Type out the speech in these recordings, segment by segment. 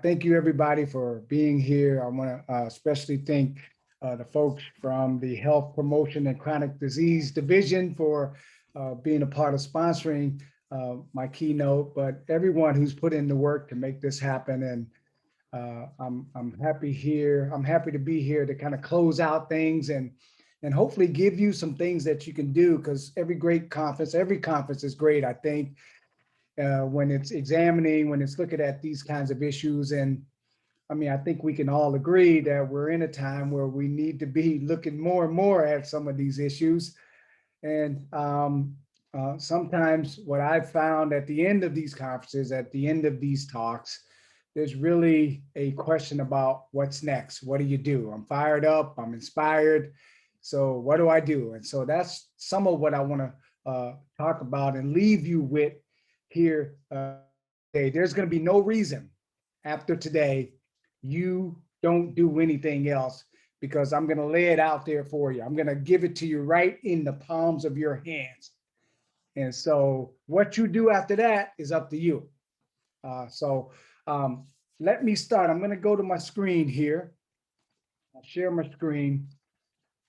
Thank you, everybody, for being here. I want to especially thank the folks from the Health Promotion and Chronic Disease Division for being a part of sponsoring my keynote, but everyone who's put in the work to make this happen. And I'm happy here. I'm happy to be here to kind of close out things and hopefully give you some things that you can do, because every conference is great, I think, when it's examining, when it's looking at these kinds of issues. And I mean, I think we can all agree that we're in a time where we need to be looking more and more at some of these issues. And sometimes what I've found at the end of these conferences, at the end of these talks, there's really a question about what's next. What do you do? I'm fired up, I'm inspired. So what do I do? And so that's some of what I want to talk about and leave you with here today. There's going to be no reason after today you don't do anything else, because I'm going to lay it out there for you. I'm going to give it to you right in the palms of your hands. And so what you do after that is up to you. Let me start. I'm going to go to my screen here. I'll share my screen.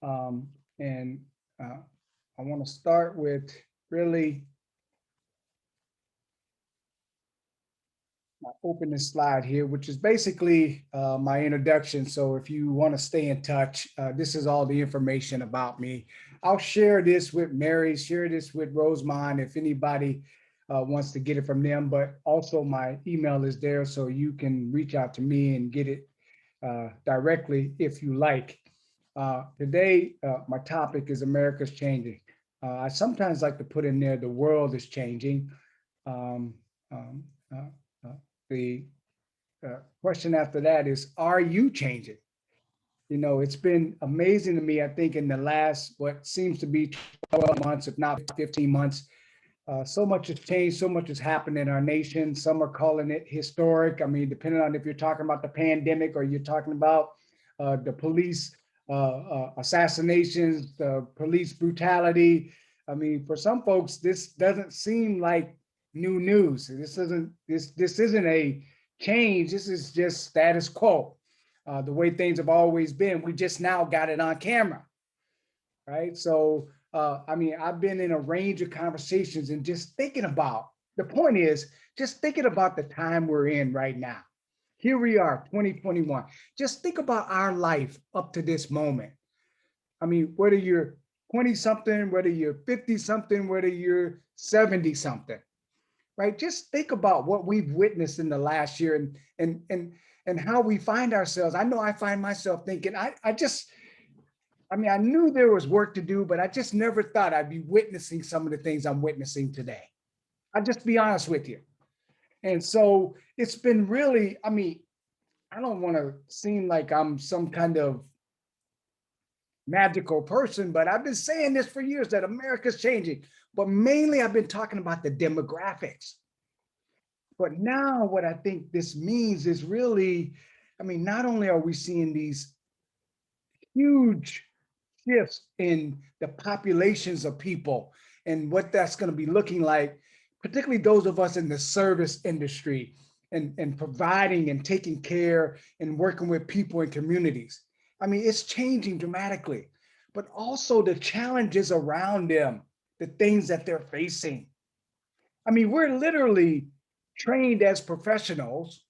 And I want to start with really open this slide here, which is basically my introduction. So if you want to stay in touch, this is all the information about me. I'll share this with Mary, share this with Rosemont if anybody wants to get it from them, but also my email is there, so you can reach out to me and get it directly if you like. Today, my topic is America's changing. I sometimes like to put in there, the world is changing. The question after that is, are you changing? You know, it's been amazing to me, I think, in the last, what seems to be 12 months, if not 15 months, so much has changed, so much has happened in our nation. Some are calling it historic. I mean, depending on if you're talking about the pandemic or you're talking about the police assassinations, the police brutality. I mean, for some folks, this doesn't seem like new news. This isn't a change. This is just status quo. The way things have always been. We just now got it on camera, right? So, I mean, I've been in a range of conversations and just thinking about, the point is, just thinking about the time we're in right now. Here we are, 2021. Just think about our life up to this moment. I mean, whether you're 20 something, whether you're 50 something, whether you're 70 something, right? Just think about what we've witnessed in the last year and how we find ourselves. I know I find myself thinking, I mean, I knew there was work to do, but I just never thought I'd be witnessing some of the things I'm witnessing today. I'll just be honest with you. And so it's been really, I mean, I don't want to seem like I'm some kind of magical person, but I've been saying this for years, that America's changing. But mainly I've been talking about the demographics. But now what I think this means is really, I mean, not only are we seeing these huge shifts in the populations of people and what that's going to be looking like, particularly those of us in the service industry and providing and taking care and working with people in communities. I mean, it's changing dramatically, but also the challenges around them, the things that they're facing. I mean, we're literally trained as professionals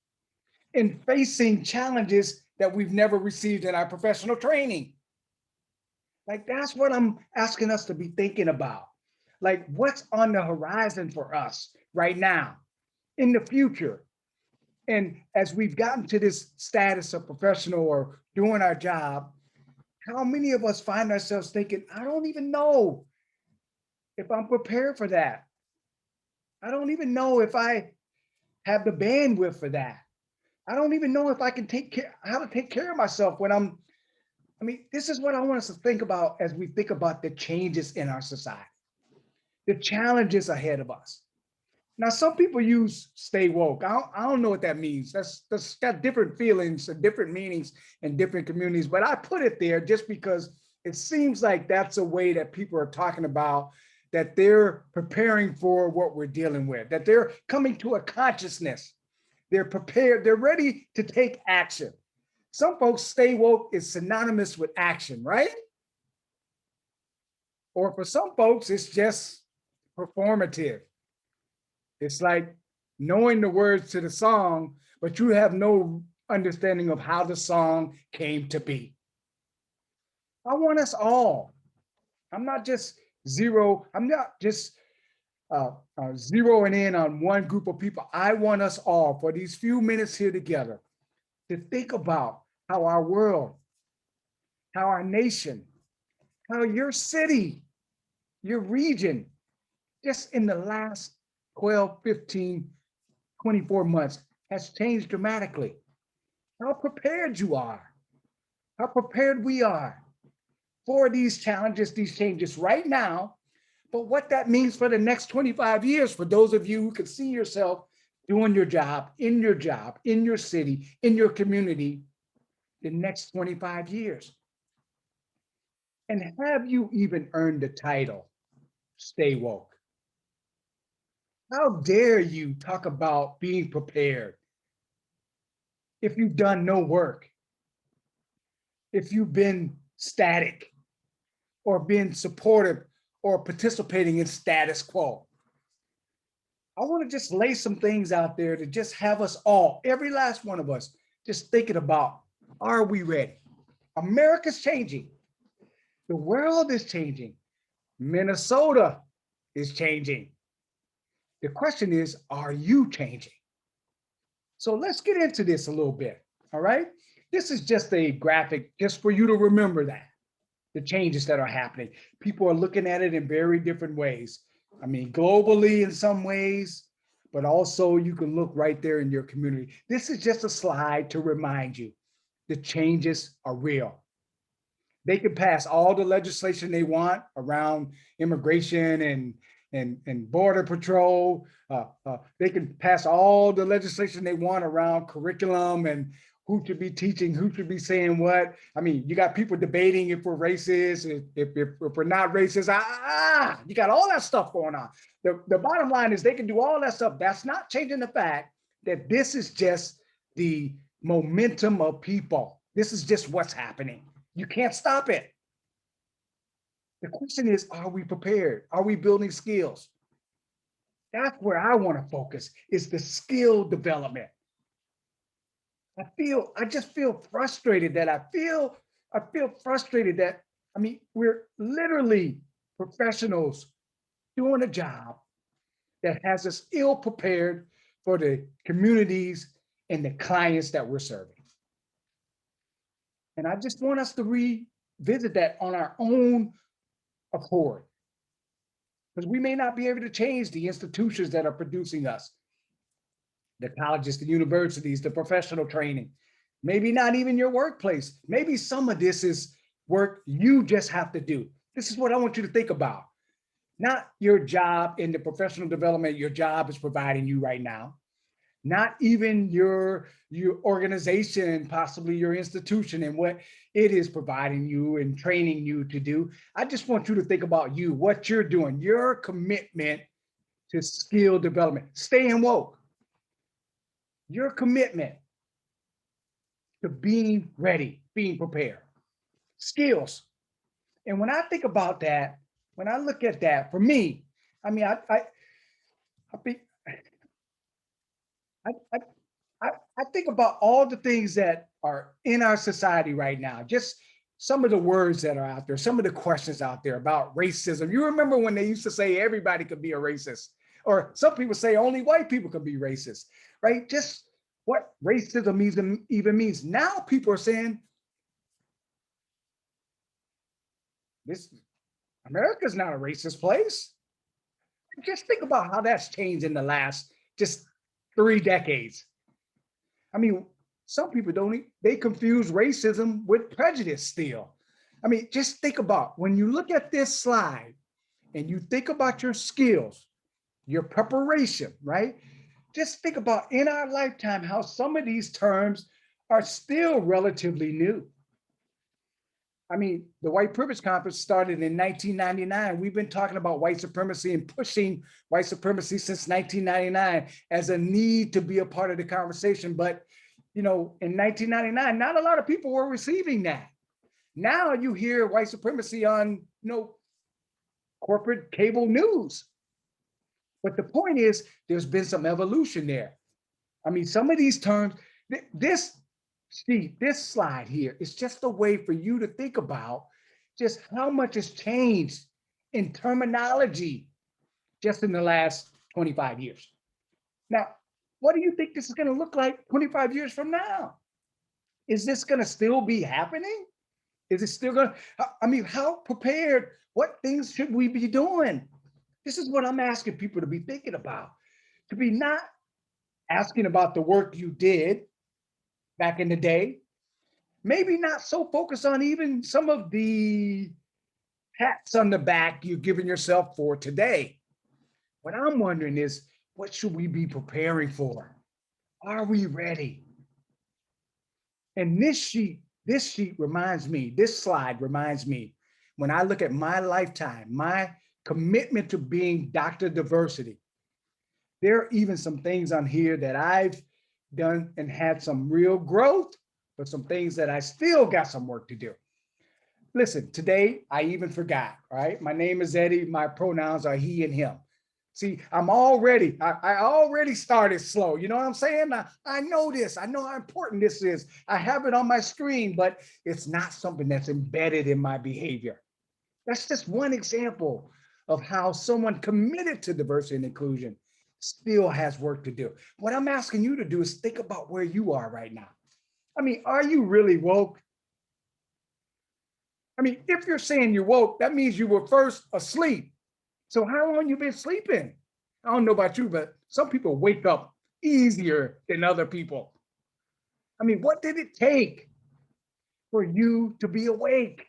in facing challenges that we've never received in our professional training. Like, that's what I'm asking us to be thinking about. Like, what's on the horizon for us right now, in the future? And as we've gotten to this status of professional or doing our job, how many of us find ourselves thinking, I don't even know if I'm prepared for that. I don't even know if I have the bandwidth for that. I don't even know if I can how to take care of myself when I mean, this is what I want us to think about as we think about the changes in our society, the challenges ahead of us. Now, some people use stay woke. I don't know what that means. That's got different feelings and different meanings in different communities, but I put it there just because it seems like that's a way that people are talking about, that they're preparing for what we're dealing with, that they're coming to a consciousness They're prepared. They're ready to take action. Some folks stay woke is synonymous with action, right? Or for some folks, it's just performative. It's like knowing the words to the song, but you have no understanding of how the song came to be. I want us all. I'm not just zero. I'm not just zeroing in on one group of people. I want us all for these few minutes here together to think about how our world, how our nation, how your city, your region, just in the last 12, 15, 24 months has changed dramatically. How prepared you are, how prepared we are for these challenges, these changes right now, but what that means for the next 25 years for those of you who can see yourself doing your job, in your city, in your community, the next 25 years. And have you even earned the title, Stay Woke? How dare you talk about being prepared if you've done no work, if you've been static or been supportive or participating in status quo? I want to just lay some things out there to just have us all, every last one of us, just thinking about, are we ready? America's changing. The world is changing. Minnesota is changing. The question is, are you changing? So let's get into this a little bit, all right? This is just a graphic just for you to remember that, the changes that are happening. People are looking at it in very different ways. I mean, globally in some ways, but also you can look right there in your community. This is just a slide to remind you the changes are real. They can pass all the legislation they want around immigration and border patrol. They can pass all the legislation they want around curriculum and who should be teaching, who should be saying what. I mean, you got people debating if we're racist, if we're not racist. You got all that stuff going on. The bottom line is they can do all that stuff. That's not changing the fact that this is just the momentum of people. This is just what's happening. You can't stop it. The question is, are we prepared? Are we building skills? That's where I want to focus, is the skill development. I just feel frustrated that I feel frustrated that, I mean, we're literally professionals doing a job that has us ill prepared for the communities and the clients that we're serving. And I just want us to revisit that on our own accord, because we may not be able to change the institutions that are producing us, the colleges, the universities, the professional training, maybe not even your workplace. Maybe some of this is work you just have to do. This is what I want you to think about. Not your job in the professional development your job is providing you right now. Not even your organization, possibly your institution and what it is providing you and training you to do. I just want you to think about you, what you're doing, your commitment to skill development, staying woke, your commitment to being ready, being prepared, skills. And when I think about that, when I look at that, for me, I mean, I think about all the things that are in our society right now, just some of the words that are out there, some of the questions out there about racism. You remember when they used to say everybody could be a racist, or some people say only white people could be racist, right? Just what racism even means. Now people are saying, this America's not a racist place. Just think about how that's changed in the last just 3 decades. I mean, some people they confuse racism with prejudice still. I mean, just think about when you look at this slide and you think about your skills, your preparation, right? Just think about in our lifetime how some of these terms are still relatively new. I mean, the White Privilege Conference started in 1999. We've been talking about white supremacy and pushing white supremacy since 1999 as a need to be a part of the conversation. But, you know, in 1999, not a lot of people were receiving that. Now you hear white supremacy on, corporate cable news. But the point is, there's been some evolution there. I mean, some of these terms, this sheet, this slide here is just a way for you to think about just how much has changed in terminology just in the last 25 years. Now, what do you think this is going to look like 25 years from now? Is this going to still be happening? Is it still going to, I mean, how prepared, what things should we be doing? This is what I'm asking people to be thinking about, to be not asking about the work you did back in the day, maybe not so focused on even some of the pats on the back you're giving yourself for today. What I'm wondering is, what should we be preparing for? Are we ready? And this sheet reminds me, this slide reminds me, when I look at my lifetime, my commitment to being Dr. Diversity, there are even some things on here that I've done and had some real growth, but some things that I still got some work to do. Listen, today I even forgot, right? My name is Eddie. My pronouns are he and him. See, I already started slow. You know what I'm saying? I know this. I know how important this is. I have it on my screen, but it's not something that's embedded in my behavior. That's just one example of how someone committed to diversity and inclusion still has work to do. What I'm asking you to do is think about where you are right now. I mean, are you really woke? I mean, if you're saying you're woke, that means you were first asleep. So how long you been sleeping? I don't know about you, but some people wake up easier than other people. I mean, what did it take for you to be awake?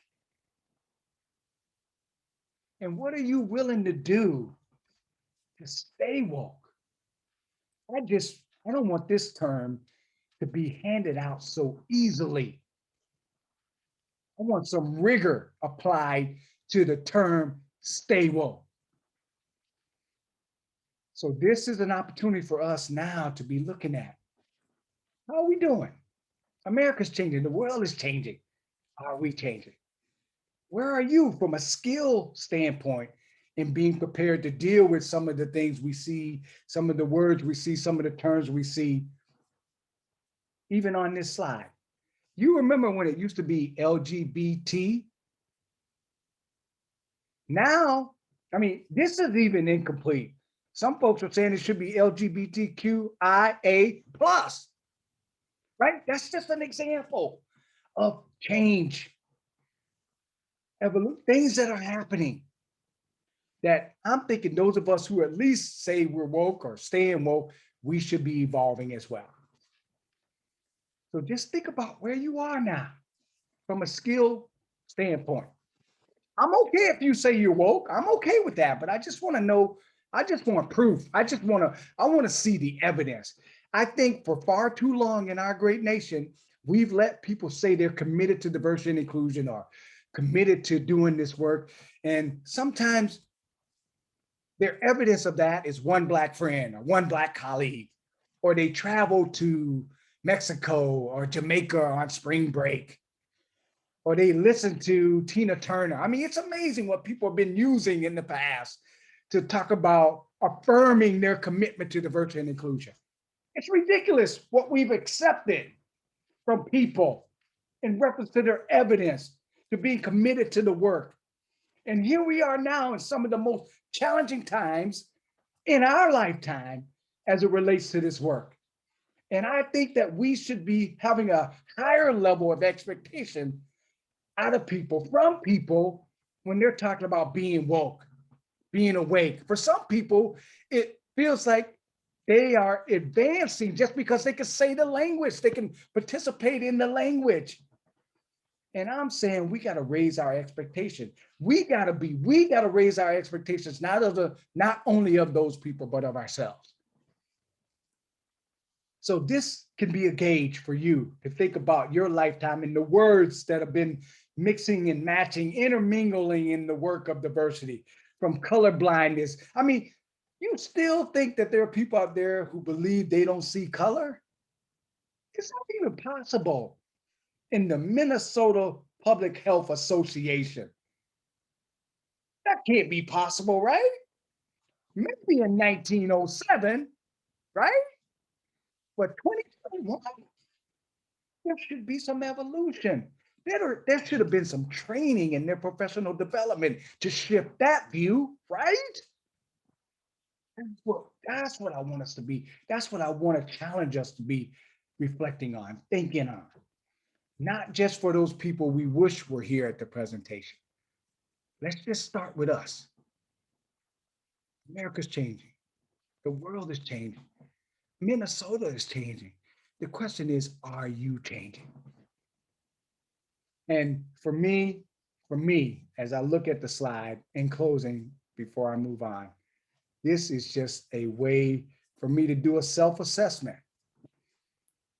And what are you willing to do to stay woke? I don't want this term to be handed out so easily. I want some rigor applied to the term stay woke. So this is an opportunity for us now to be looking at, how are we doing? America's changing, the world is changing. Are we changing? Where are you from a skill standpoint in being prepared to deal with some of the things we see, some of the words we see, some of the terms we see, even on this slide? You remember when it used to be LGBT? Now, I mean, this is even incomplete. Some folks are saying it should be LGBTQIA plus, right? That's just an example of change, things that are happening that I'm thinking those of us who at least say we're woke or staying woke, we should be evolving as well. So just think about where you are now from a skill standpoint. I'm okay if you say you're woke. I'm okay with that, but I just want to know, I just want proof. I want to see the evidence. I think for far too long in our great nation, we've let people say they're committed to diversity and inclusion or committed to doing this work. And sometimes their evidence of that is one Black friend or one Black colleague, or they travel to Mexico or Jamaica on spring break, or they listen to Tina Turner. I mean, it's amazing what people have been using in the past to talk about affirming their commitment to diversity and inclusion. It's ridiculous what we've accepted from people in reference to their evidence to being committed to the work. And here we are now in some of the most challenging times in our lifetime as it relates to this work. And I think that we should be having a higher level of expectation out of people, from people, when they're talking about being woke, being awake. For some people, it feels like they are advancing just because they can say the language, they can participate in the language. And I'm saying we got to raise our expectation. We got to raise our expectations, not only of those people, but of ourselves. So this can be a gauge for you to think about your lifetime and the words that have been mixing and matching, intermingling in the work of diversity, from color blindness. I mean, you still think that there are people out there who believe they don't see color? It's not even possible. In the Minnesota Public Health Association, that can't be possible, right? Maybe in 1907, right? But 2021, there should be some evolution. There should have been some training in their professional development to shift that view, right? That's what I want us to be. That's what I want to challenge us to be reflecting on, thinking on. Not just for those people we wish were here at the presentation. Let's just start with us. America's changing. The world is changing. Minnesota is changing. The question is, are you changing? And for me, as I look at the slide in closing, before I move on, this is just a way for me to do a self-assessment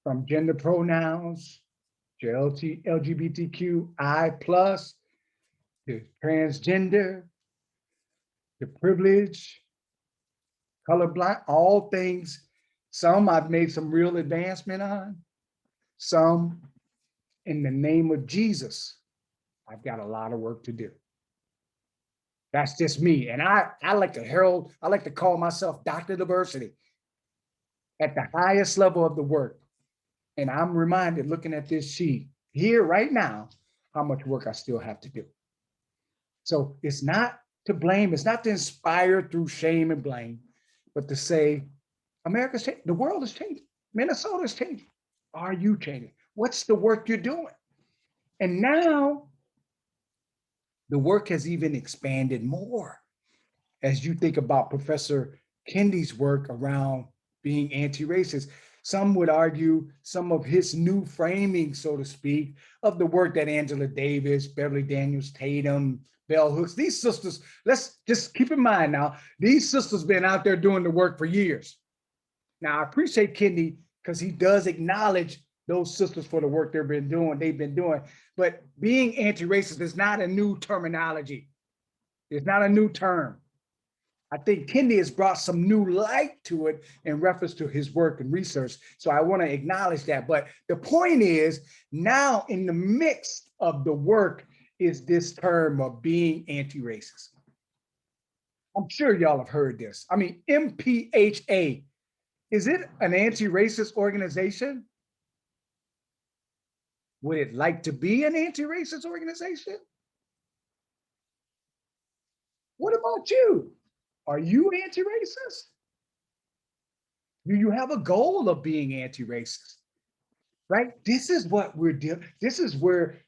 from gender pronouns to LGBTQI plus, to transgender, to privilege, colorblind, all things. Some I've made some real advancement on, some in the name of Jesus, I've got a lot of work to do. That's just me. And I like to herald, I like to call myself Dr. Diversity at the highest level of the work. And I'm reminded looking at this sheet here right now, how much work I still have to do. So it's not to blame, it's not to inspire through shame and blame, but to say, America's changing, the world is changing, Minnesota's changing. Are you changing? What's the work you're doing? And now the work has even expanded more. As you think about Professor Kendi's work around being anti-racist, some would argue some of his new framing, so to speak, of the work that Angela Davis, Beverly Daniels Tatum, Bell Hooks, these sisters, let's just keep in mind now, these sisters been out there doing the work for years. Now, I appreciate Kendi because he does acknowledge those sisters for the work they've been doing, but being anti-racist is not a new terminology. It's not a new term. I think Kendi has brought some new light to it in reference to his work and research. So I want to acknowledge that. But the point is, now in the mix of the work is this term of being anti-racist. I'm sure y'all have heard this. I mean, MPHA, is it an anti-racist organization? Would it like to be an anti-racist organization? What about you? Are you anti-racist? Do you have a goal of being anti-racist? Right? This is what we're doing. This is where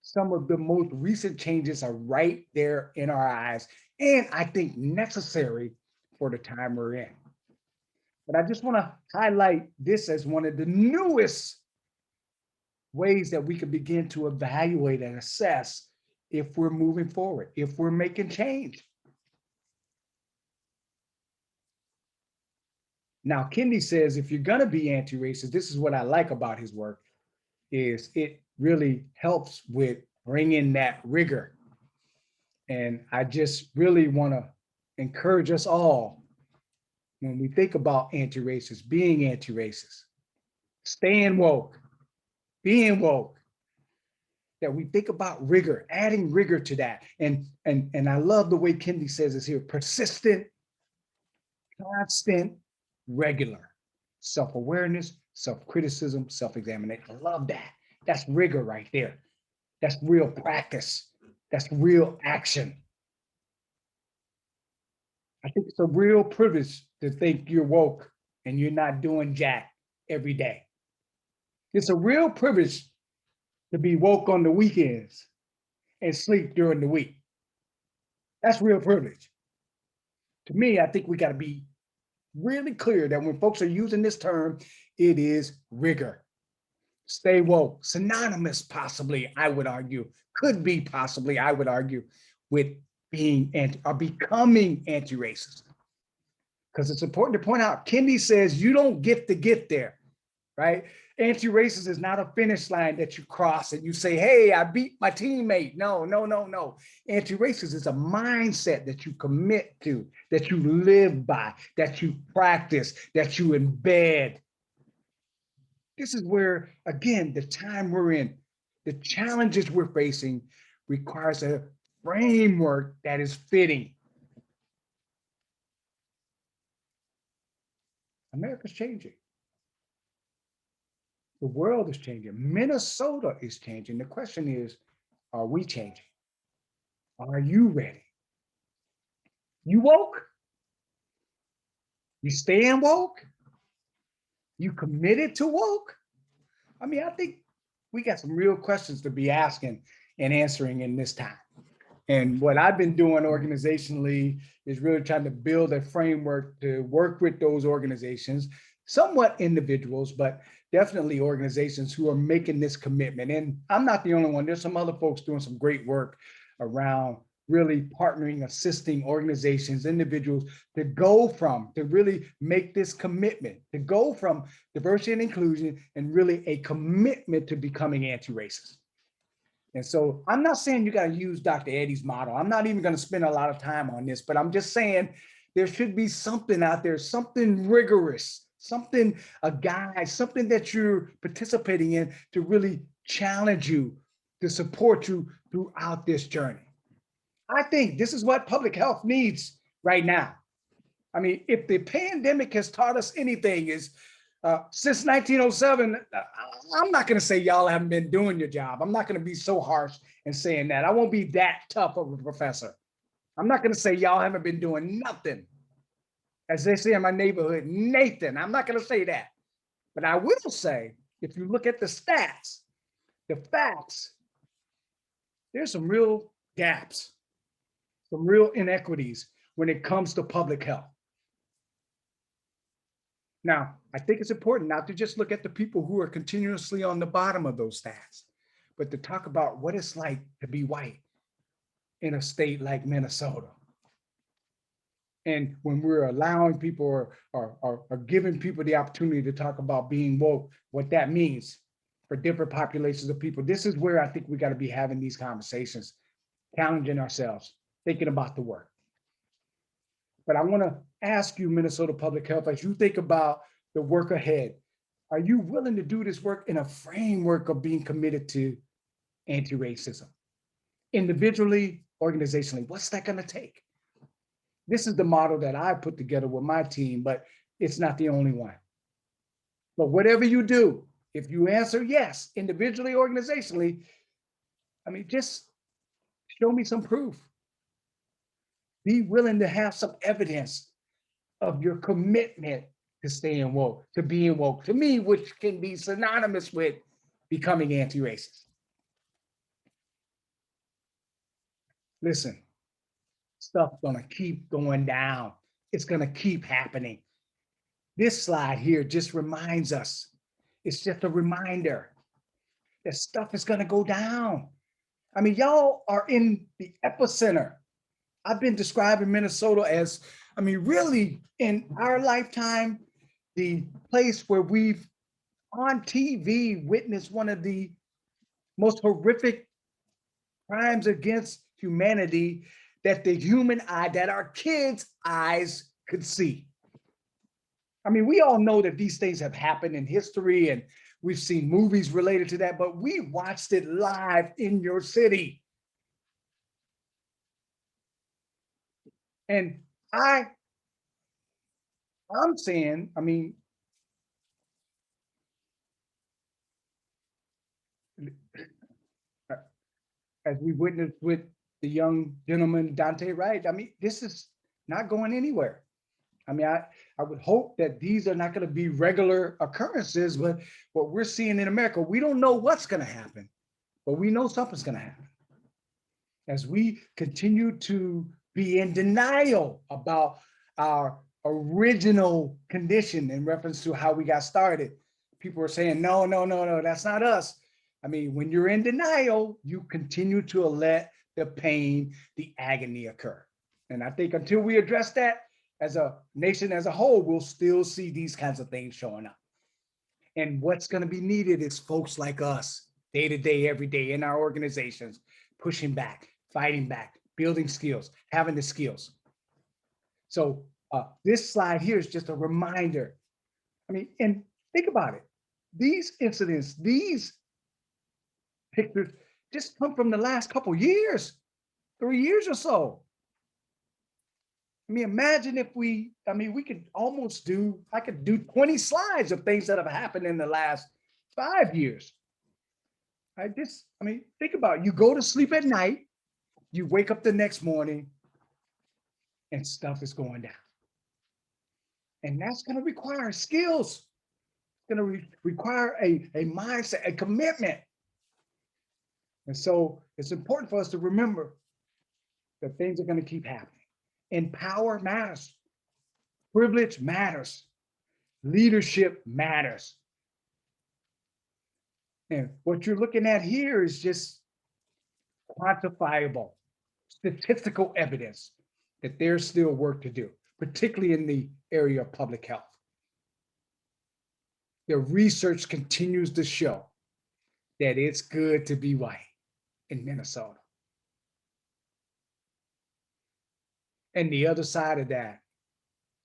some of the most recent changes are right there in our eyes, and I think necessary for the time we're in. But I just want to highlight this as one of the newest ways that we can begin to evaluate and assess if we're moving forward, if we're making change. Now, Kendi says, if you're going to be anti-racist, this is what I like about his work, is it really helps with bringing that rigor. And I just really want to encourage us all, when we think about anti-racist, being anti-racist, staying woke, being woke, that we think about rigor, adding rigor to that. And I love the way Kendi says this here: persistent, constant, regular self-awareness, self-criticism, self-examination. I love that. That's rigor right there. That's real practice. That's real action. I think it's a real privilege to think you're woke and you're not doing jack every day. It's a real privilege to be woke on the weekends and sleep during the week. That's real privilege. To me, I think we got to be really clear that when folks are using this term, it is rigor. Stay woke, synonymous possibly, I would argue, could be possibly, I would argue, with being anti or becoming anti-racist. Because it's important to point out, Kendi says you don't get to get there, right? Anti-racist is not a finish line that you cross and you say, hey, I beat my teammate. No, no, no, no. Anti-racist is a mindset that you commit to, that you live by, that you practice, that you embed. This is where, again, the time we're in, the challenges we're facing requires a framework that is fitting. America's changing. The world is changing. Minnesota is changing. The question is, are we changing? Are you ready? You woke? You staying woke? You committed to woke? I mean, I think we got some real questions to be asking and answering in this time. And what I've been doing organizationally is really trying to build a framework to work with those organizations, somewhat individuals, but definitely organizations who are making this commitment. And I'm not the only one. There's some other folks doing some great work around really partnering, assisting organizations, individuals to go from, to really make this commitment, to go from diversity and inclusion and really a commitment to becoming anti-racist. And so I'm not saying you got to use Dr. Eddie's model. I'm not even going to spend a lot of time on this, but I'm just saying there should be something out there, something rigorous, something, a guide, something that you're participating in to really challenge you, to support you throughout this journey. I think this is what public health needs right now. I mean, if the pandemic has taught us anything is since 1907, I'm not going to say y'all haven't been doing your job. I'm not going to be so harsh in saying that. I won't be that tough of a professor. I'm not going to say y'all haven't been doing nothing. As they say in my neighborhood, Nathan, I'm not going to say that. But I will say, if you look at the stats, the facts, there's some real gaps, some real inequities when it comes to public health. Now, I think it's important not to just look at the people who are continuously on the bottom of those stats, but to talk about what it's like to be white in a state like Minnesota. And when we're allowing people or giving people the opportunity to talk about being woke, what that means for different populations of people, this is where I think we got to be having these conversations, challenging ourselves, thinking about the work. But I want to ask you, Minnesota Public Health, as you think about the work ahead, are you willing to do this work in a framework of being committed to anti-racism? Individually, organizationally, what's that going to take? This is the model that I put together with my team, but it's not the only one. But whatever you do, if you answer yes, individually, organizationally, I mean, just show me some proof. Be willing to have some evidence of your commitment to staying woke, to being woke, to me, which can be synonymous with becoming anti-racist. Listen, stuff's gonna keep going down. It's gonna keep happening. This slide here just reminds us, it's just a reminder that stuff is gonna go down. I mean, y'all are in the epicenter. I've been describing Minnesota as, I mean, really in our lifetime, the place where we've on TV witnessed one of the most horrific crimes against humanity that the human eye, that our kids' eyes could see. I mean, we all know that these things have happened in history and we've seen movies related to that, but we watched it live in your city. And I'm saying, I mean, as we witnessed with the young gentleman, Dante Wright, I mean, this is not going anywhere. I mean, I would hope that these are not going to be regular occurrences, but what we're seeing in America, we don't know what's going to happen, but we know something's going to happen. As we continue to be in denial about our original condition in reference to how we got started, people are saying, no, no, no, no, that's not us. I mean, when you're in denial, you continue to let the pain, the agony occur. And I think until we address that as a nation as a whole, we'll still see these kinds of things showing up. And what's going to be needed is folks like us, day to day, every day in our organizations, pushing back, fighting back, building skills, having the skills. So this slide here is just a reminder. I mean, and think about it. These incidents, these pictures just come from the last couple years, 3 years or so. I mean, imagine if we could almost I could do 20 slides of things that have happened in the last 5 years. Think about it. You go to sleep at night, you wake up the next morning, and stuff is going down. And that's going to require skills. It's going to require a mindset, a commitment. And so it's important for us to remember that things are going to keep happening. And power matters. Privilege matters. Leadership matters. And what you're looking at here is just quantifiable, statistical evidence that there's still work to do, particularly in the area of public health. The research continues to show that it's good to be white in Minnesota. And the other side of that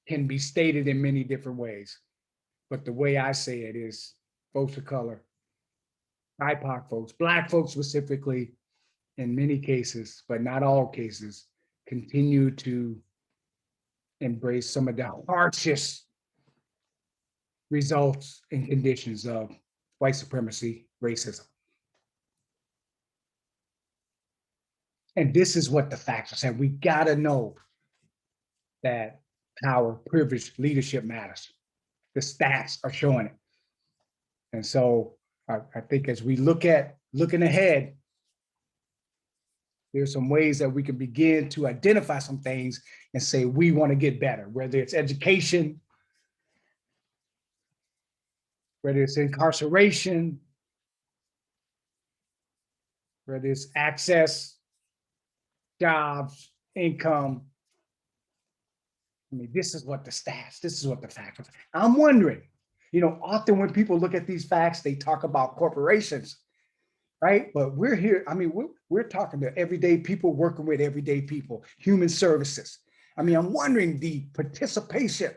can be stated in many different ways. But the way I say it is folks of color, BIPOC folks, Black folks specifically, in many cases, but not all cases, continue to embrace some of the harshest results and conditions of white supremacy, racism. And this is what the facts are saying. We got to know that power, privilege, leadership matters. The stats are showing it. And so I think as we looking ahead, there's some ways that we can begin to identify some things and say, we want to get better, whether it's education, whether it's incarceration, whether it's access, jobs, income. I mean, this is what the stats, this is what the facts are. I'm wondering, often when people look at these facts, they talk about corporations, right? But we're here, we're talking to everyday people working with everyday people, human services. I'm wondering the participation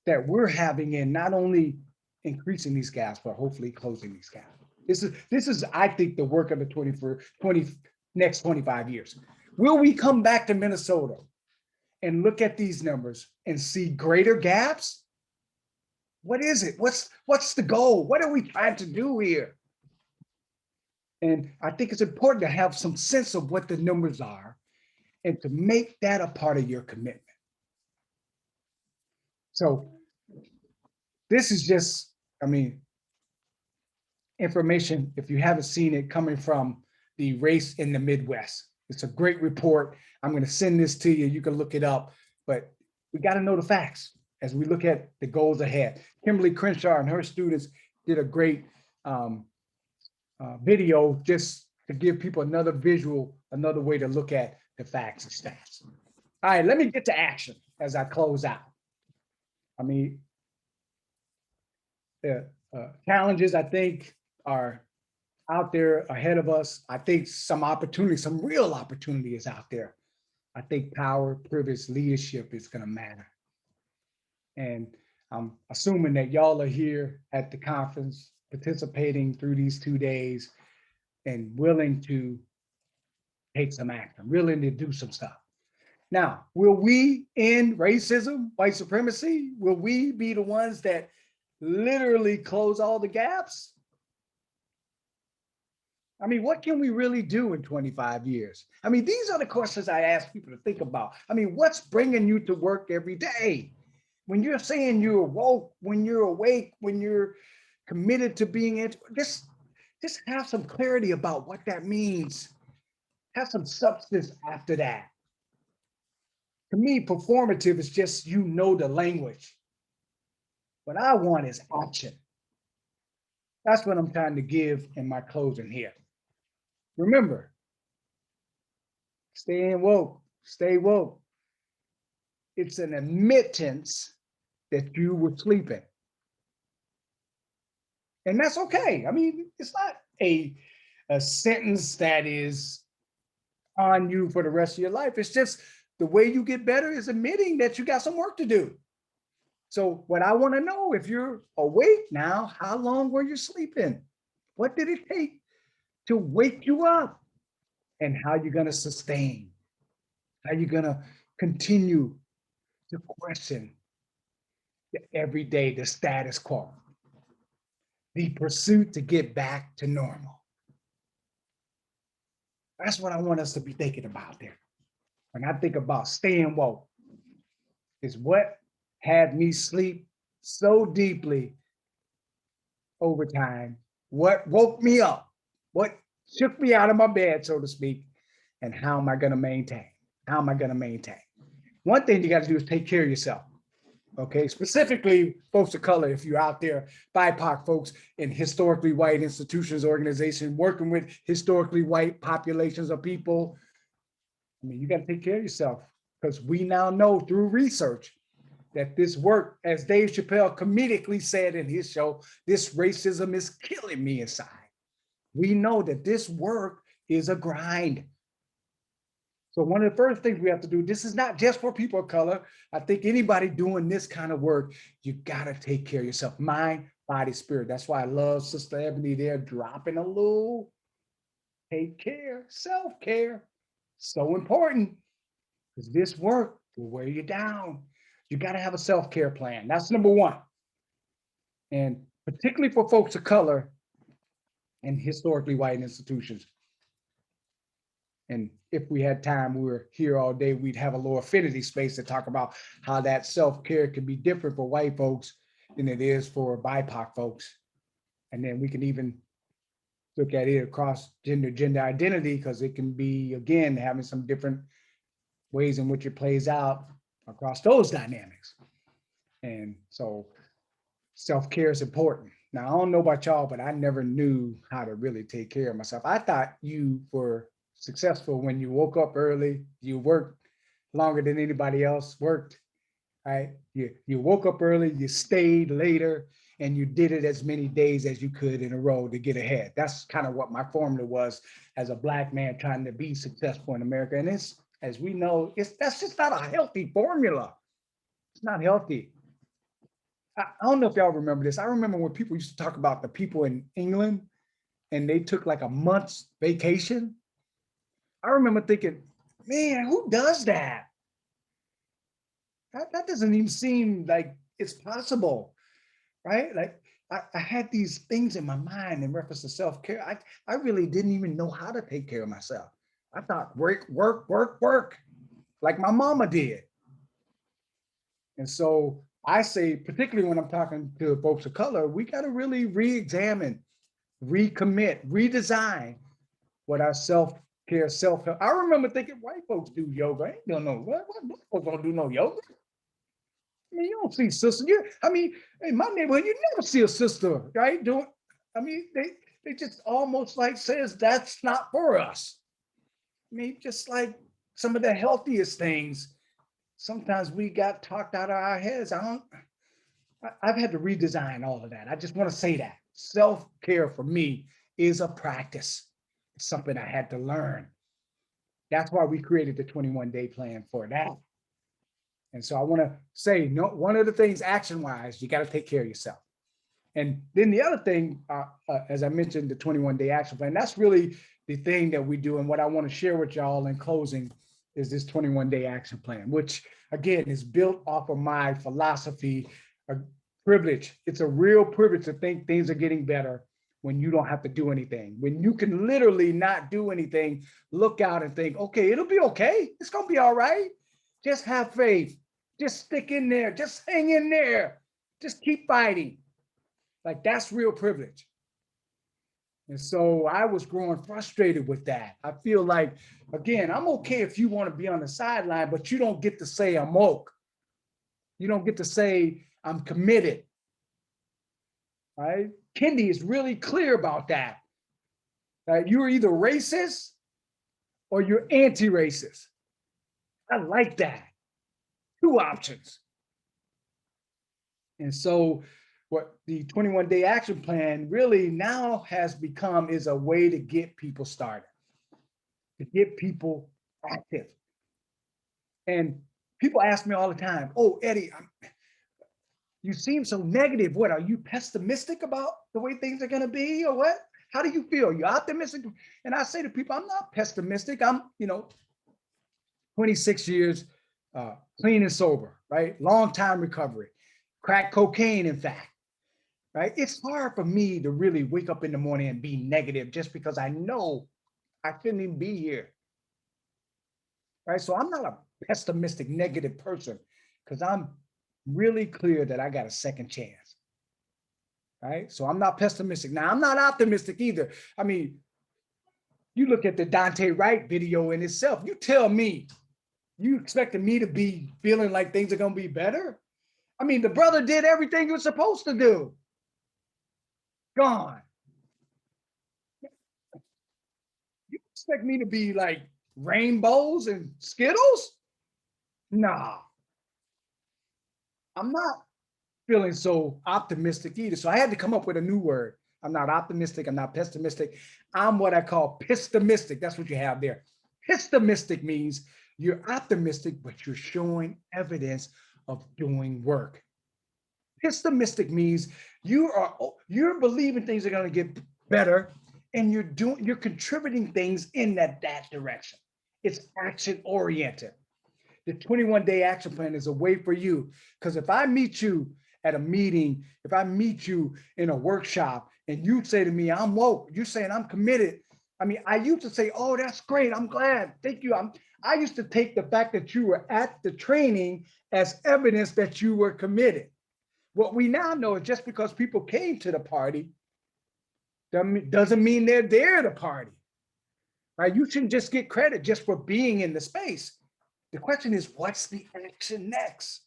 that we're having in not only increasing these gaps, but hopefully closing these gaps. This is, I think, the work of the next 25 years. Will we come back to Minnesota and look at these numbers and see greater gaps? What is it? What's the goal? What are we trying to do here? And I think it's important to have some sense of what the numbers are and to make that a part of your commitment. So this is just, information, if you haven't seen it, coming from the Race in the Midwest. It's a great report. I'm going to send this to you. You can look it up, but we got to know the facts as we look at the goals ahead. Kimberly Crenshaw and her students did a great video just to give people another visual, another way to look at the facts and stats. All right, let me get to action as I close out. The challenges, I think, are out there ahead of us. I think some opportunity, some real opportunity is out there. I think power, privilege, leadership is going to matter. And I'm assuming that y'all are here at the conference, participating through these 2 days and willing to take some action, willing to do some stuff. Now, will we end racism, white supremacy? Will we be the ones that literally close all the gaps? What can we really do in 25 years? These are the questions I ask people to think about. What's bringing you to work every day? When you're saying you're woke, when you're awake, when you're committed to being, just have some clarity about what that means. Have some substance after that. To me, performative is just, the language. What I want is action. That's what I'm trying to give in my closing here. Remember, stay woke, stay woke. It's an admittance that you were sleeping. And that's okay. I mean, it's not a sentence that is on you for the rest of your life. It's just the way you get better is admitting that you got some work to do. So what I want to know, if you're awake now, how long were you sleeping? What did it take to wake you up? And how you're going to sustain? How you going to continue to question every day the status quo, the pursuit to get back to normal? That's what I want us to be thinking about there. When I think about staying woke, is what had me sleep so deeply over time, what woke me up, what shook me out of my bed, so to speak, and how am I going to maintain? How am I going to maintain? One thing you got to do is take care of yourself. Okay, specifically folks of color, if you're out there, BIPOC folks in historically white institutions, organizations, working with historically white populations of people. I mean, you got to take care of yourself, because we now know through research that this work, as Dave Chappelle comedically said in his show, this racism is killing me inside. We know that this work is a grind. So one of the first things we have to do, this is not just for people of color. I think anybody doing this kind of work, you got to take care of yourself, mind, body, spirit. That's why I love Sister Ebony there dropping a little take care, self-care. So important, because this work will wear you down. You got to have a self-care plan. That's number one. And particularly for folks of color in historically white institutions. And if we had time, we were here all day, we'd have a little affinity space to talk about how that self-care can be different for white folks than it is for BIPOC folks. And then we can even look at it across gender identity, because it can be, again, having some different ways in which it plays out across those dynamics. And so self-care is important. Now, I don't know about y'all, but I never knew how to really take care of myself. I thought you were successful when you woke up early, you worked longer than anybody else worked, right? You woke up early, you stayed later, and you did it as many days as you could in a row to get ahead. That's kind of what my formula was as a Black man trying to be successful in America. And it's, as we know, that's just not a healthy formula. It's not healthy. I don't know if y'all remember this. I remember when people used to talk about the people in England and they took like a month's vacation. I remember thinking, man, who does that? That doesn't even seem like it's possible, right? Like I had these things in my mind in reference to self-care. I really didn't even know how to take care of myself. I thought work, work, work, work, like my mama did. And so I say, particularly when I'm talking to folks of color, we got to really re-examine, recommit, redesign what our self-care, self-help. I remember thinking white folks do yoga. I ain't don't know what black folks don't do no yoga. I mean, you don't see sisters. I mean, in my neighborhood, you never see a sister, right? Doing, I mean, they just almost like says that's not for us. I mean, just like some of the healthiest things, sometimes we got talked out of our heads. I've had to redesign all of that. I just want to say that self-care for me is a practice. It's something I had to learn. That's why we created the 21-day plan for that. And so I want to say, no, one of the things action-wise, you got to take care of yourself. And then the other thing, as I mentioned, the 21-day action plan, that's really the thing that we do. And what I want to share with y'all in closing is this 21-day action plan, which again is built off of my philosophy, a privilege. It's a real privilege to think things are getting better when you don't have to do anything. When you can literally not do anything, look out and think, okay, it'll be okay. It's going to be all right. Just have faith. Just stick in there. Just hang in there. Just keep fighting. Like that's real privilege. And so I was growing frustrated with that. I feel like, again, I'm okay if you want to be on the sideline, but you don't get to say I'm woke. You don't get to say I'm committed. Right? Kendi is really clear about that. Right? You're either racist or you're anti-racist. I like that. Two options. And so what the 21-day action plan really now has become is a way to get people started, to get people active. And people ask me all the time, oh, Eddie, you seem so negative. What, are you pessimistic about the way things are going to be or what? How do you feel? You optimistic? And I say to people, I'm not pessimistic. I'm, 26 years clean and sober, right? Long time recovery, crack cocaine, in fact, right? It's hard for me to really wake up in the morning and be negative just because I know I shouldn't even be here, right? So I'm not a pessimistic, negative person because I'm really clear that I got a second chance, right? So I'm not pessimistic. Now, I'm not optimistic either. I mean, you look at the Dante Wright video in itself, you tell me, you expected me to be feeling like things are going to be better? I mean, the brother did everything he was supposed to do. Gone. You expect me to be like rainbows and Skittles? Nah, I'm not feeling so optimistic either. So I had to come up with a new word. I'm not optimistic. I'm not pessimistic. I'm what I call pessimistic. That's what you have there. Pessimistic means you're optimistic, but you're showing evidence of doing work. Pessimistic means you're believing things are going to get better, and you're contributing things in that direction. It's action oriented. The 21-day action plan is a way for you, because if I meet you at a meeting, if I meet you in a workshop and you say to me, I'm woke, you're saying I'm committed. I mean, I used to say, oh, that's great, I'm glad, thank you. I used to take the fact that you were at the training as evidence that you were committed. What we now know is just because people came to the party doesn't mean they're there at the party, right? You shouldn't just get credit just for being in the space. The question is, what's the action next?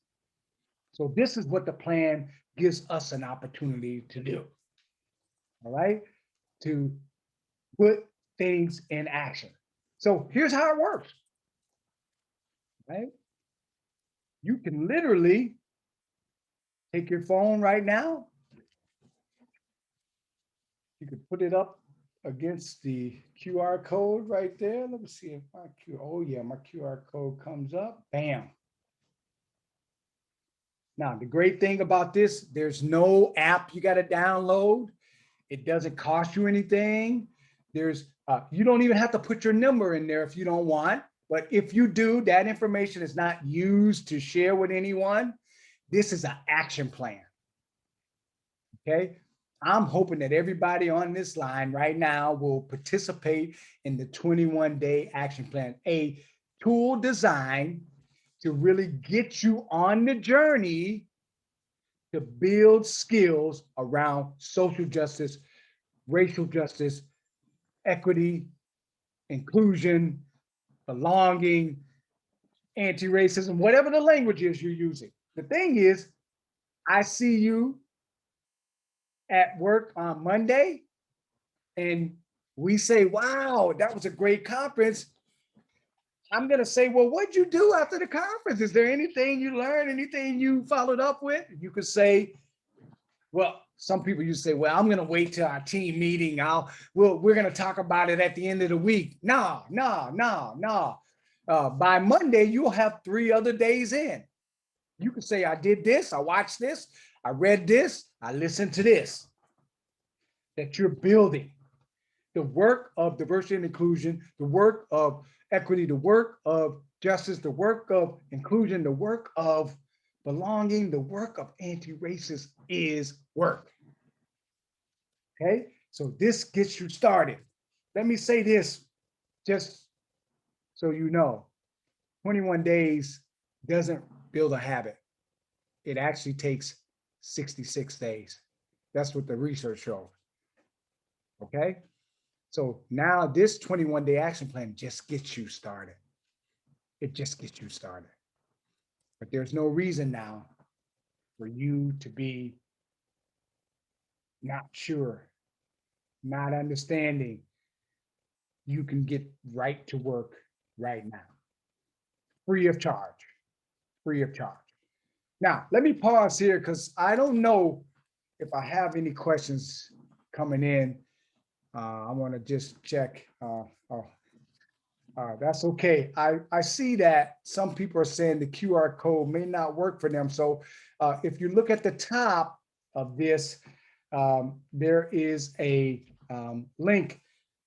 So this is what the plan gives us an opportunity to do, all right? To put things in action. So here's how it works, right? You can literally take your phone right now. You can put it up against the QR code right there. Let me see if my my QR code comes up. Bam. Now, the great thing about this, there's no app you got to download. It doesn't cost you anything. You don't even have to put your number in there if you don't want. But if you do, that information is not used to share with anyone. This is an action plan. Okay. I'm hoping that everybody on this line right now will participate in the 21-day action plan, a tool designed to really get you on the journey to build skills around social justice, racial justice, equity, inclusion, belonging, anti-racism, whatever the language is you're using. The thing is, I see you at work on Monday and we say, wow, that was a great conference. I'm going to say, well, what'd you do after the conference? Is there anything you learned, anything you followed up with? You could say, well, some people you say, well, I'm going to wait till our team meeting. We're going to talk about it at the end of the week. No. By Monday, you'll have 3 other days in. You can say, I did this, I watched this, I read this, I listened to this. That you're building the work of diversity and inclusion, the work of equity, the work of justice, the work of inclusion, the work of belonging, the work of anti-racist is work. Okay, so this gets you started. Let me say this just so you know, 21 days doesn't build a habit. It actually takes 66 days. That's what the research shows. Okay, so now this 21-day action plan just gets you started. It just gets you started. But there's no reason now for you to be not sure, not understanding. You can get right to work right now, free of charge, free of charge. Now, let me pause here because I don't know if I have any questions coming in, I want to just check. Oh, that's okay. I see that some people are saying the QR code may not work for them. So if you look at the top of this, there is a link.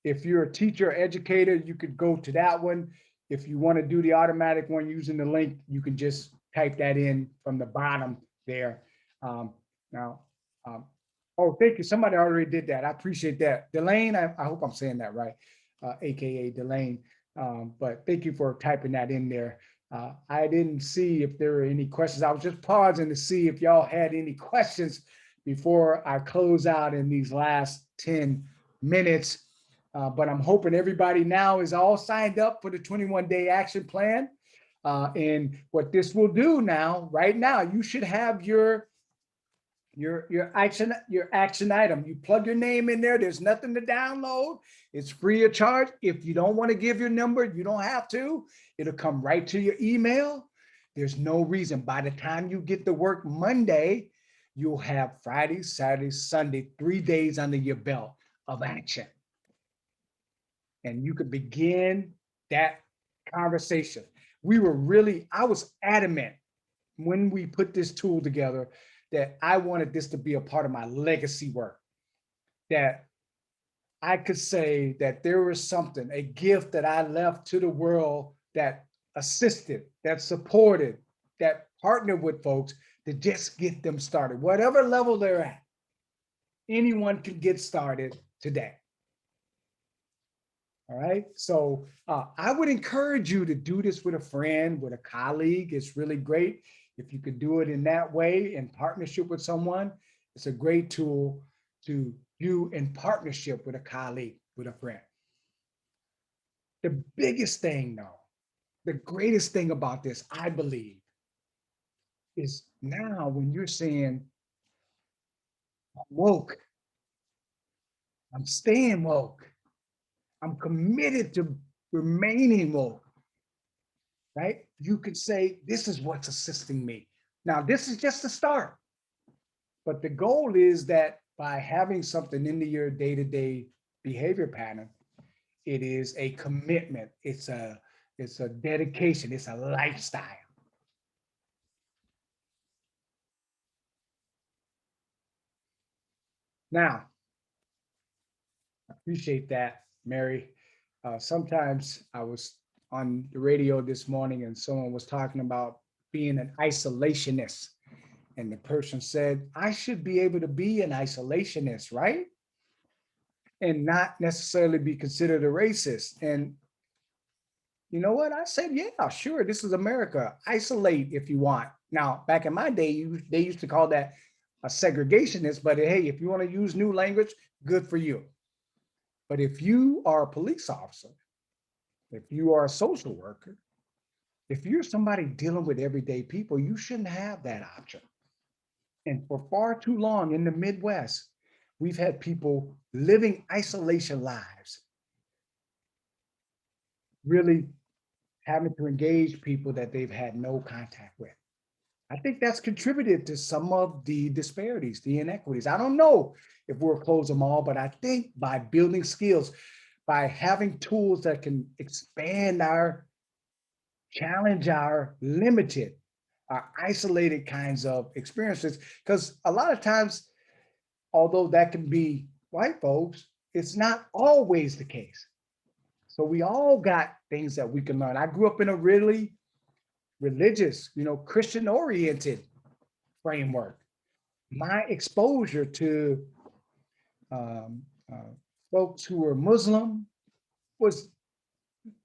If you're a teacher or educator, you could go to that one. If you want to do the automatic one using the link, you can just type that in from the bottom there. Now, um, oh, thank you. Somebody already did that. I appreciate that. Delane, I hope I'm saying that right, AKA Delane. But thank you for typing that in there. I didn't see if there were any questions. I was just pausing to see if y'all had any questions before I close out in these last 10 minutes. But I'm hoping everybody now is all signed up for the 21-day action plan. And what this will do now, right now, you should have your action item. You plug your name in there. There's nothing to download. It's free of charge. If you don't want to give your number, you don't have to. It'll come right to your email. There's no reason. By the time you get to work Monday, you'll have Friday, Saturday, Sunday, 3 days under your belt of action. And you could begin that conversation. I was adamant when we put this tool together that I wanted this to be a part of my legacy work, that I could say that there was something, a gift that I left to the world that assisted, that supported, that partnered with folks to just get them started, whatever level they're at. Anyone can get started today. All right. So I would encourage you to do this with a friend, with a colleague. It's really great. If you could do it in that way in partnership with someone, it's a great tool to do in partnership with a colleague, with a friend. The biggest thing, though, the greatest thing about this, I believe, is now when you're saying, I'm woke, I'm staying woke, I'm committed to remaining woke, right? You could say, this is what's assisting me. Now, this is just a start. But the goal is that by having something into your day-to-day behavior pattern, it is a commitment. It's a dedication. It's a lifestyle. Now, I appreciate that, Mary. Sometimes I was on the radio this morning and someone was talking about being an isolationist. And the person said, I should be able to be an isolationist, right? And not necessarily be considered a racist. And you know what? I said, yeah, sure. This is America. Isolate if you want. Now, back in my day, they used to call that a segregationist, but hey, if you want to use new language, good for you. But if you are a police officer, if you are a social worker, if you're somebody dealing with everyday people, you shouldn't have that option. And for far too long in the Midwest, we've had people living isolation lives, really having to engage people that they've had no contact with. I think that's contributed to some of the disparities, the inequities. I don't know if we'll close them all, but I think by building skills, by having tools that can expand challenge our limited, our isolated kinds of experiences, because a lot of times, although that can be white folks, it's not always the case. So we all got things that we can learn. I grew up in a really religious, Christian oriented framework. My exposure to um, uh, folks who were Muslim was,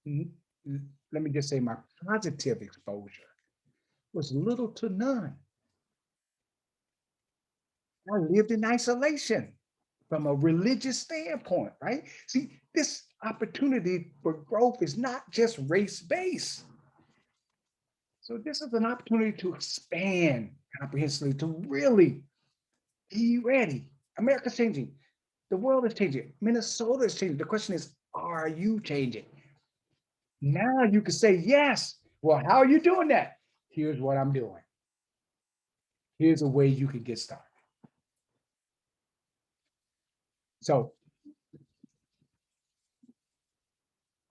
let me just say, my positive exposure was little to none. I lived in isolation from a religious standpoint, right? See, this opportunity for growth is not just race-based. So this is an opportunity to expand comprehensively, to really be ready. America's changing. The world is changing. Minnesota is changing. The question is, are you changing? Now you can say, yes. Well, how are you doing that? Here's what I'm doing. Here's a way you can get started. So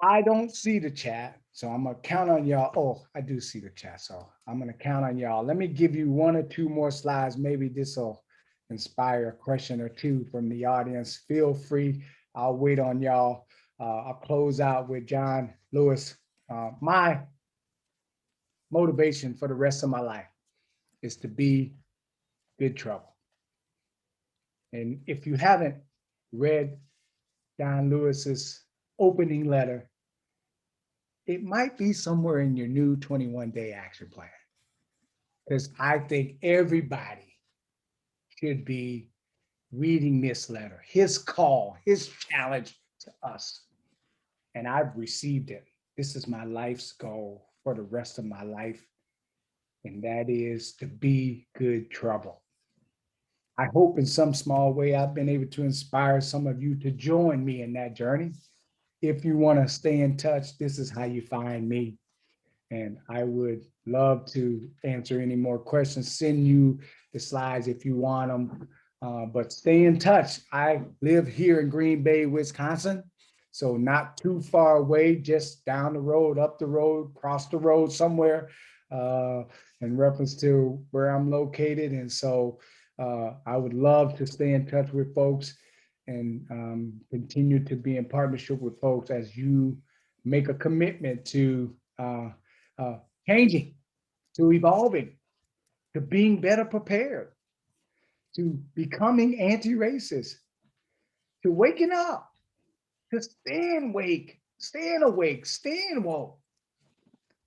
I don't see the chat, so I'm gonna count on y'all. Oh, I do see the chat, so I'm gonna count on y'all. Let me give you one or two more slides. Maybe this will inspire a question or two from the audience. Feel free. I'll wait on y'all. I'll close out with John Lewis. My motivation for the rest of my life is to be good trouble. And if you haven't read John Lewis's opening letter, it might be somewhere in your new 21-day action plan. Because I think everybody should be reading this letter, his call, his challenge to us. And I've received it. This is my life's goal for the rest of my life. And that is to be good trouble. I hope in some small way I've been able to inspire some of you to join me in that journey. If you want to stay in touch, this is how you find me. And I would love to answer any more questions, send you the slides if you want them. But stay in touch. I live here in Green Bay, Wisconsin. So not too far away, just down the road, up the road, across the road somewhere, in reference to where I'm located. And so I would love to stay in touch with folks and continue to be in partnership with folks as you make a commitment to changing, to evolving, to being better prepared, to becoming anti-racist, to waking up, to staying awake, staying woke.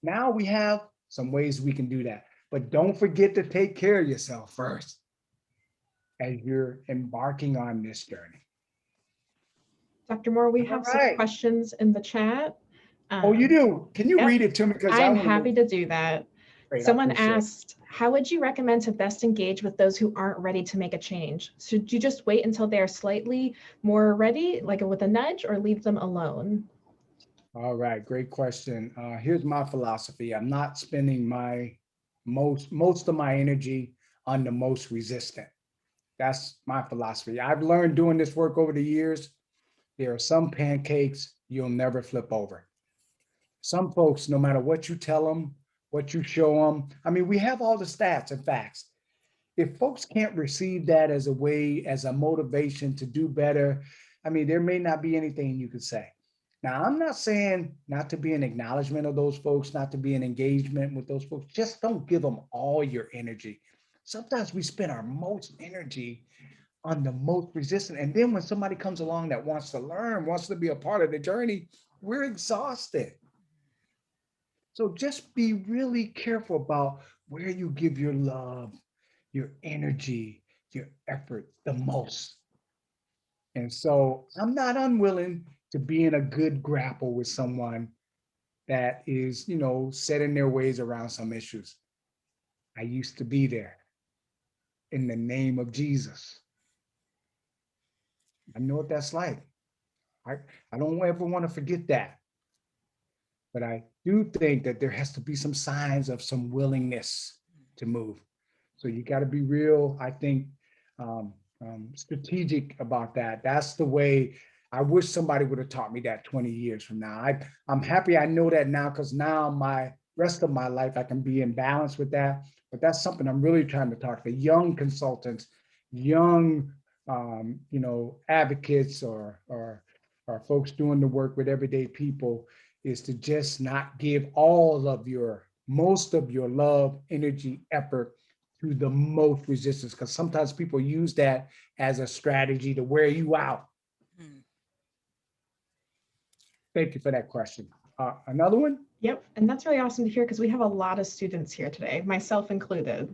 Now we have some ways we can do that, but don't forget to take care of yourself first as you're embarking on this journey. Dr. Moore, we have some questions in the chat. Oh, you do? Can you Yep. read it to me? Because I'm happy to do that. Great, someone asked, how would you recommend to best engage with those who aren't ready to make a change? Should you just wait until they're slightly more ready, like with a nudge, or leave them alone? All right, great question. Here's my philosophy. I'm not spending my most of my energy on the most resistant. That's my philosophy. I've learned doing this work over the years. There are some pancakes you'll never flip over. Some folks, no matter what you tell them, what you show them, I mean, we have all the stats and facts. If folks can't receive that as a way, as a motivation to do better, I mean, there may not be anything you could say. Now, I'm not saying not to be an acknowledgement of those folks, not to be an engagement with those folks. Just don't give them all your energy. Sometimes we spend our most energy on the most resistant. And then when somebody comes along that wants to learn, wants to be a part of the journey, we're exhausted. So just be really careful about where you give your love, your energy, your effort the most. And so I'm not unwilling to be in a good grapple with someone that is, set in their ways around some issues. I used to be there in the name of Jesus. I know what that's like. I don't ever want to forget that. But I do think that there has to be some signs of some willingness to move. So you got to be real, I think, strategic about that. That's the way. I wish somebody would have taught me that 20 years from now. I'm happy I know that now, because now my rest of my life I can be in balance with that. But that's something I'm really trying to talk to young consultants, young advocates or folks doing the work with everyday people, is to just not give most of your love, energy, effort to the most resistance, because sometimes people use that as a strategy to wear you out. Thank you for that question. Another one? Yep, and that's really awesome to hear, because we have a lot of students here today, myself included.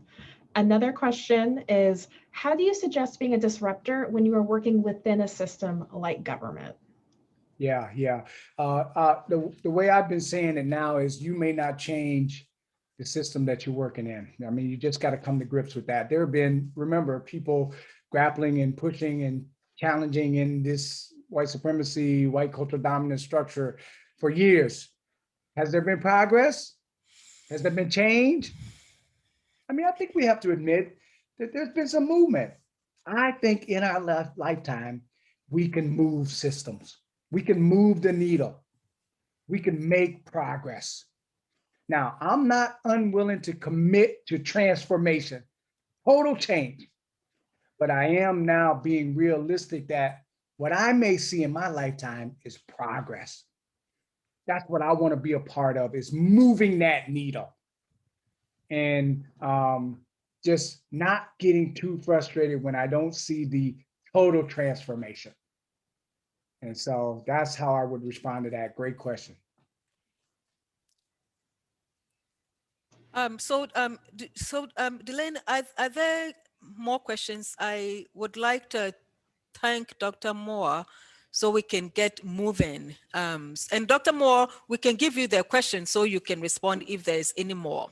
Another question is, how do you suggest being a disruptor when you are working within a system like government? Yeah. The way I've been saying it now is, you may not change the system that you're working in. I mean, you just got to come to grips with that. There have been, remember, people grappling and pushing and challenging in this white supremacy, white cultural dominant structure for years. Has there been progress? Has there been change? I mean, I think we have to admit that there's been some movement. I think in our lifetime, we can move systems. We can move the needle. We can make progress. Now, I'm not unwilling to commit to transformation, total change, but I am now being realistic that what I may see in my lifetime is progress. That's what I want to be a part of, is moving that needle and just not getting too frustrated when I don't see the total transformation. And so that's how I would respond to that. Great question. Delane, are there more questions? I would like to thank Dr. Moore so we can get moving. And Dr. Moore, we can give you the question so you can respond if there is any more.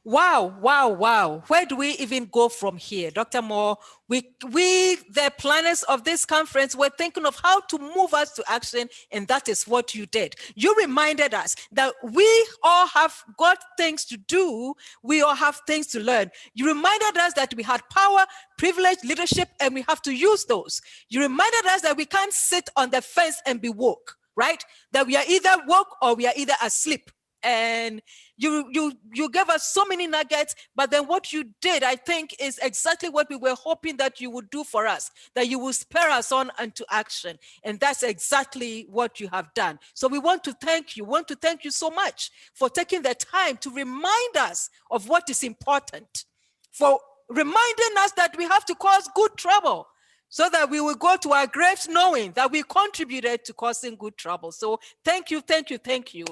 Wow, wow, wow. Where do we even go from here? Dr. Moore, we, the planners of this conference, were thinking of how to move us to action, and that is what you did. You reminded us that we all have got things to do. We all have things to learn. You reminded us that we had power, privilege, leadership, and we have to use those. You reminded us that we can't sit on the fence and be woke, right? That we are either woke or we are either asleep. And you gave us so many nuggets, but then what you did, I think, is exactly what we were hoping that you would do for us, that you will spur us on into action. And that's exactly what you have done. So we want to thank you, so much for taking the time to remind us of what is important, for reminding us that we have to cause good trouble, so that we will go to our graves knowing that we contributed to causing good trouble. So thank you, thank you, thank you.